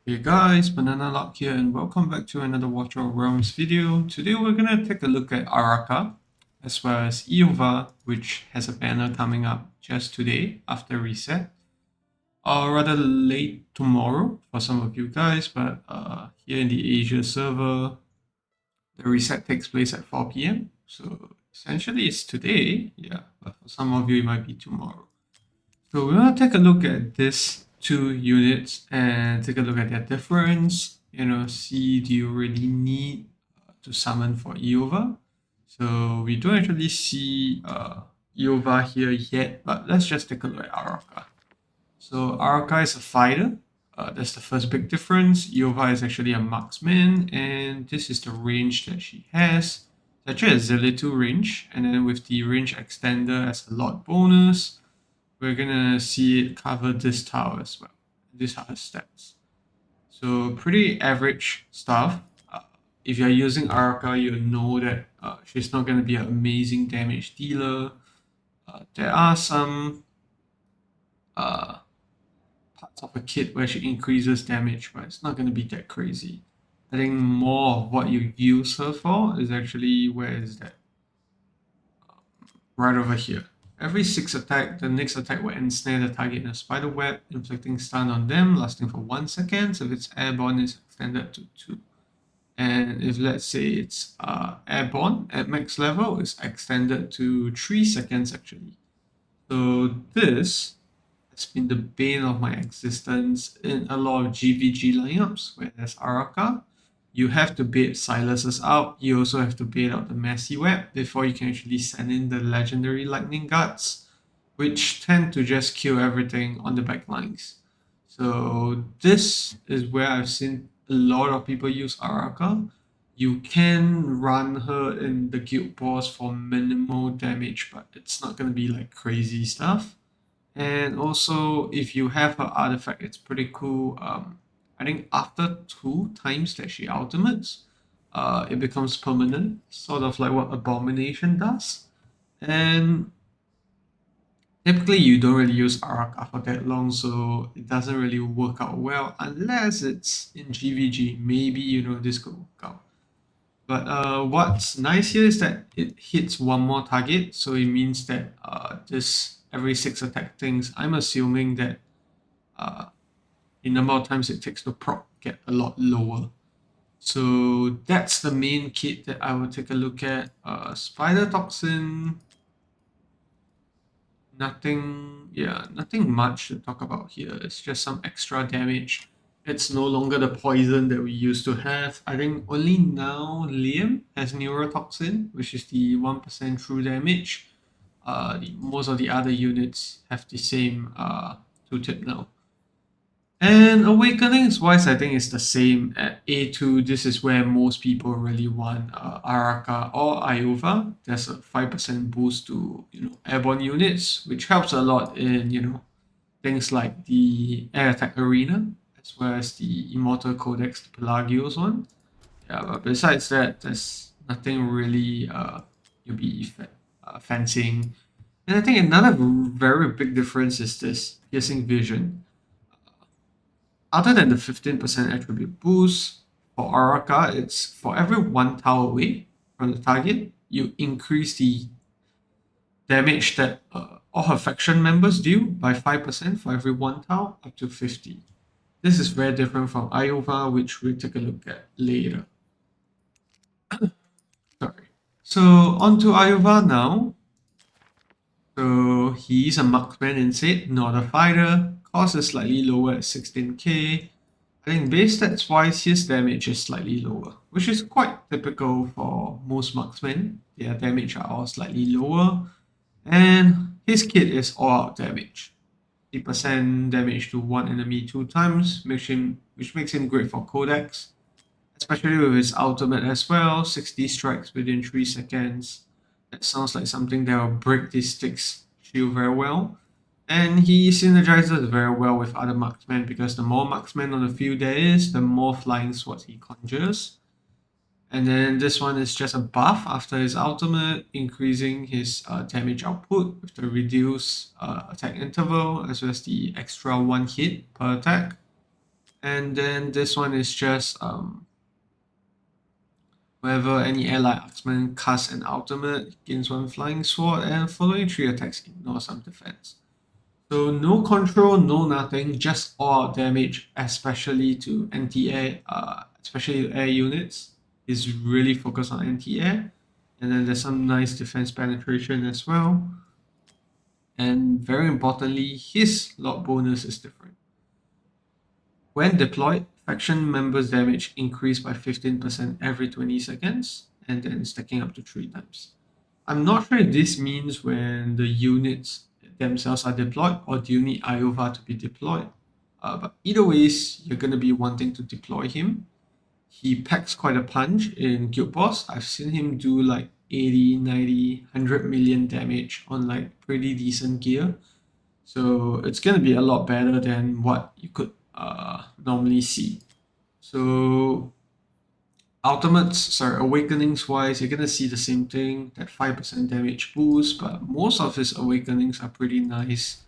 Hey guys, Banana Lock here and welcome back to another Watcher of Realms video. Today we're gonna take a look at Aracha as well as Iovar, which has a banner coming up just today after reset. Or rather late tomorrow for some of you guys, but here in the Asia server, the reset takes place at 4 p.m. So essentially it's today, yeah, but for some of you it might be tomorrow. So we're gonna take a look at these two units and take a look at their difference. See do you really need to summon for Iovar. So we don't actually see Iovar here yet, but let's just take a look at Aracha. So Aracha is a fighter. That's the first big difference. Iovar is actually a marksman, and this is the range that she has. It's actually a Zealot 2 range, and then with the range extender as a lot bonus, we're gonna see it cover this tower as well. These are her stats. So pretty average stuff. If you're using Araka, you know that she's not gonna be an amazing damage dealer. There are some uh, parts of a kit where she increases damage, but it's not gonna be that crazy. I think more of what you use her for is actually where is that? Right over here. Every 6 attack, the next attack will ensnare the target in a spider web, inflicting stun on them, lasting for 1 second. So if it's airborne, it's extended to 2. And if let's say it's airborne at max level, it's extended to 3 seconds actually. So this has been the bane of my existence in a lot of GVG lineups where there's Araka. You have to bait Silas's out. You also have to bait out the Messy Web before you can actually send in the legendary Lightning Guards, which tend to just kill everything on the back lines. So this is where I've seen a lot of people use Araka. You can run her in the guild boss for minimal damage, but it's not going to be like crazy stuff. And also, if you have her artifact, it's pretty cool. I think after 2 times that she ultimates, it becomes permanent, sort of like what Abomination does. And typically, you don't really use Araka for that long, so it doesn't really work out well unless it's in GVG. Maybe this could work out. But what's nice here is that it hits one more target, so it means that this every 6 attack things, I'm assuming that uh, the number of times it takes to proc get a lot lower. So that's the main kit that I will take a look at. Spider Toxin, nothing much to talk about here. It's just some extra damage. It's no longer the poison that we used to have. I think only now Liam has Neurotoxin, which is the 1% true damage. Most of the other units have the same tooltip now. And Awakenings wise, I think it's the same at A2. This is where most people really want Araka or Iovar. There's a 5% boost to airborne units, which helps a lot in things like the air attack arena, as well as the Immortal Codex, the Pelagios one. Yeah, but besides that, there's nothing really you'll be fancying. And I think another very big difference is this piercing vision. Other than the 15% attribute boost, for Araka, it's for every 1 tile away from the target, you increase the damage that all her faction members deal by 5% for every 1 tile up to 50. This is very different from Iovar, which we'll take a look at later. Sorry. So on to Iovar now. So he's a marksman instead, not a fighter. Cost is slightly lower at 16k. I think base stats wise, his damage is slightly lower, which is quite typical for most marksmen. Their damage are all slightly lower. And his kit is all out damage. 50% damage to one enemy 2 times, which makes him great for Codex, especially with his ultimate as well. 60 strikes within 3 seconds. That sounds like something that will break the Styx shield very well. And he synergizes very well with other marksmen because the more marksmen on the field there is, the more flying swords he conjures. And then this one is just a buff after his ultimate, increasing his damage output with the reduced attack interval as well as the extra 1 hit per attack. And then this one is just whenever any allied axeman casts an ultimate, gains one flying sword, and following three attacks ignore some defense. So no control, no nothing, just all out damage, especially to anti-air, especially air units. Is really focused on anti-air. And then there's some nice defense penetration as well. And very importantly, his lot bonus is different. When deployed, faction members' damage increased by 15% every 20 seconds, and then stacking up to 3 times. I'm not sure if this means when the units themselves are deployed, or do you need Iovar to be deployed? But either ways, you're going to be wanting to deploy him. He packs quite a punch in Guild Boss. I've seen him do like 80, 90, 100 million damage on like pretty decent gear. So it's going to be a lot better than what you could normally see. So awakenings wise, you're gonna see the same thing, that 5% damage boost, but most of his awakenings are pretty nice.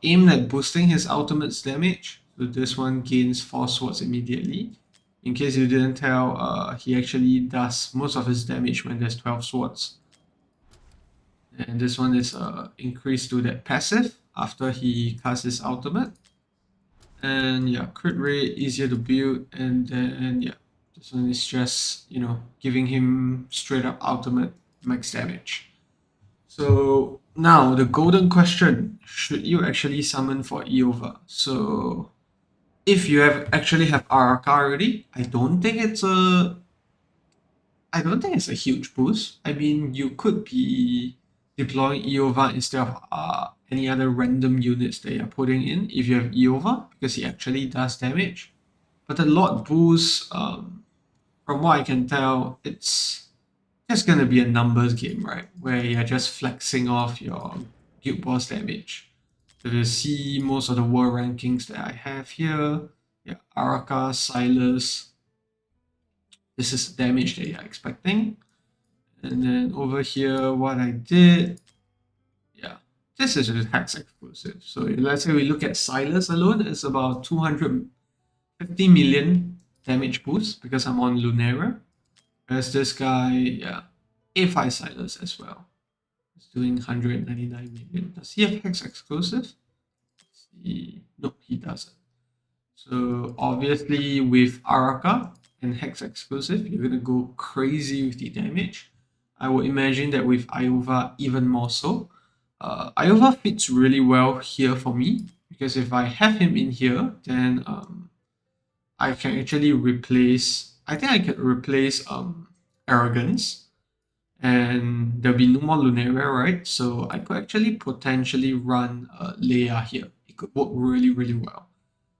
Aimed at boosting his ultimate's damage. So this one gains 4 swords immediately. In case you didn't tell, he actually does most of his damage when there's 12 swords. And this one is increased to that passive after he casts his ultimate. And yeah, crit rate easier to build, and then yeah, this one is just, you know, giving him straight up ultimate max damage. So now the golden question: should you actually summon for Iovar? So if you actually have Araka already, I don't think it's a huge boost. I mean, you could be deploying Iovar instead of any other random units that you're putting in if you have Iovar, because he actually does damage. But the Lord boost, from what I can tell, it's just gonna be a numbers game, right? Where you're just flexing off your guild boss damage. So you see most of the world rankings that I have here. Yeah, Araka, Silas. This is the damage that you're expecting. And then over here, what I did, yeah, this is just hex exclusive. So let's say we look at Silas alone, it's about 250 million damage boost because I'm on Lunera. Whereas this guy, yeah, A5 Silas as well. It's doing 199 million. Does he have hex exclusive? No, he doesn't. So obviously with Araka and hex exclusive, you're gonna go crazy with the damage. I would imagine that with Iovar even more so. Iovar fits really well here for me because if I have him in here, then I can actually replace. I think I can replace Arrogance, and there'll be no more Lunaria, right? So I could actually potentially run Leia here. It could work really, really well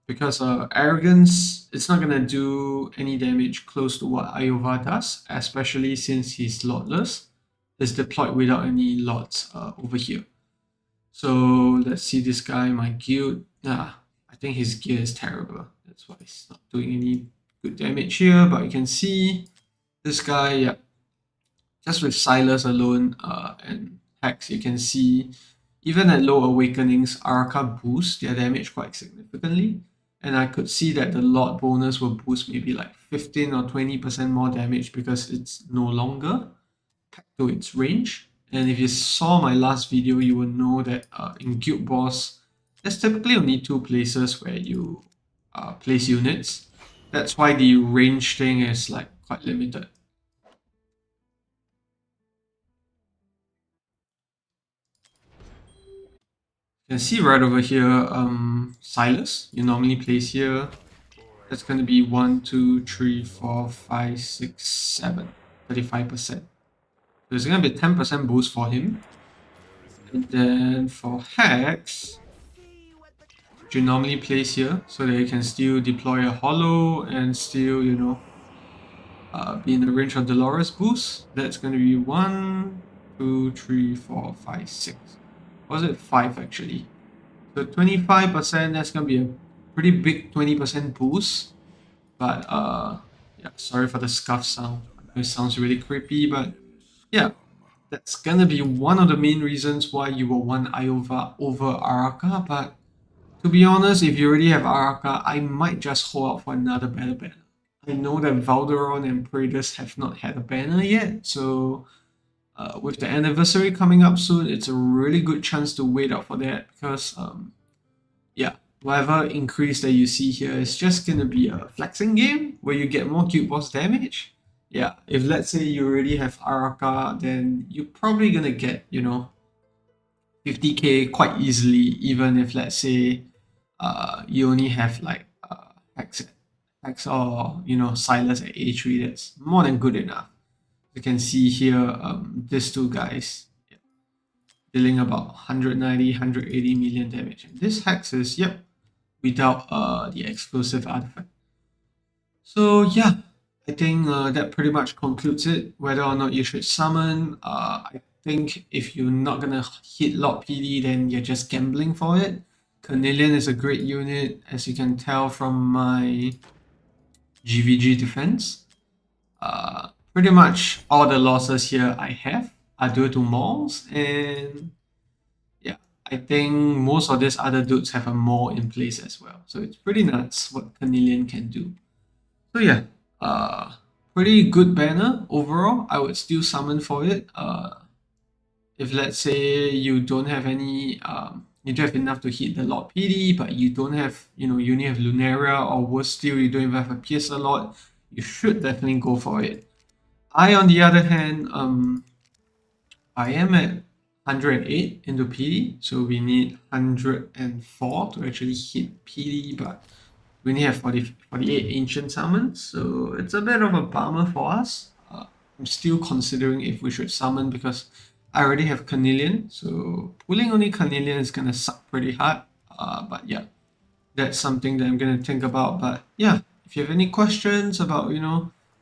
because Arrogance, it's not gonna do any damage close to what Iovar does, especially since he's lordless. It's deployed without any lords over here. So let's see this guy, my guild. I think his gear is terrible. That's why he's not doing any good damage here. But you can see this guy, yeah, just with Silas alone and Hex, you can see even at low awakenings, Araka boosts their damage quite significantly. And I could see that the Lord bonus will boost maybe like 15 or 20% more damage because it's no longer packed to its range. And if you saw my last video, you will know that in Guild Boss, there's typically only 2 places where you place units. That's why the range thing is like quite limited. You can see right over here, Silas, you normally place here. That's going to be 1, 2, 3, 4, 5, 6, 7, 35%. There's going to be a 10% boost for him. And then for Hex, which you normally place here, so that you can still deploy a hollow and still, you know, be in the range of Dolores boost. That's going to be 1, 2, 3, 4, 5, 6. Was it 5 actually? So 25%, that's going to be a pretty big 20% boost. But yeah, sorry for the scuff sound. I know it sounds really creepy, but yeah, that's gonna be one of the main reasons why you will want Iovar over Araka. But To be honest, if you already have Araka, I might just hold out for another better banner. I know that Valderon and Praetus have not had a banner yet, so with the anniversary coming up soon, it's a really good chance to wait out for that because yeah, whatever increase that you see here is just gonna be a flexing game where you get more cube boss damage. Yeah, if let's say you already have Araka, then you're probably gonna get, 50k quite easily, even if let's say you only have like Hex or Silas at A3, that's more than good enough. You can see here these two guys dealing about 190, 180 million damage. And this Hex is, yep, without the explosive artifact. So yeah, I think that pretty much concludes it. Whether or not you should summon, I think if you're not gonna hit lot PD, then you're just gambling for it. Cornelian is a great unit, as you can tell from my GVG defense. Pretty much all the losses here I have are due to malls, and yeah, I think most of these other dudes have a mall in place as well. So it's pretty nuts what Cornelian can do. So yeah, uh, pretty good banner overall. I would still summon for it. If let's say you don't have any, you don't have enough to hit the Lord PD, but you don't have, you only have Lunaria, or worse still, you don't even have a Piercer Lord, you should definitely go for it. I, on the other hand, I am at 108 into PD, so we need 104 to actually hit PD, but we only have 48 ancient summons, so it's a bit of a bummer for us. I'm still considering if we should summon because I already have Cornelian, so pulling only Cornelian is gonna suck pretty hard. But yeah, that's something that I'm gonna think about. But yeah, if you have any questions about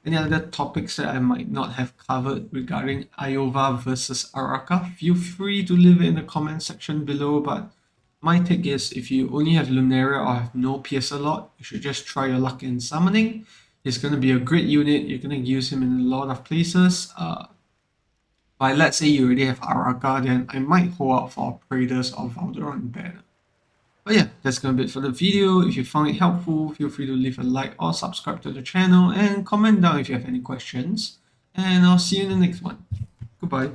any other topics that I might not have covered regarding Iovar versus Araka, feel free to leave it in the comment section below. But my take is if you only have Lunaria or have no Piercer Lord, you should just try your luck in summoning. He's going to be a great unit. You're going to use him in a lot of places. But let's say you already have Araka, then I might hold out for Praetus or Valderon banner. But yeah, that's gonna be it for the video. If you found it helpful, feel free to leave a like or subscribe to the channel and comment down if you have any questions. And I'll see you in the next one. Goodbye.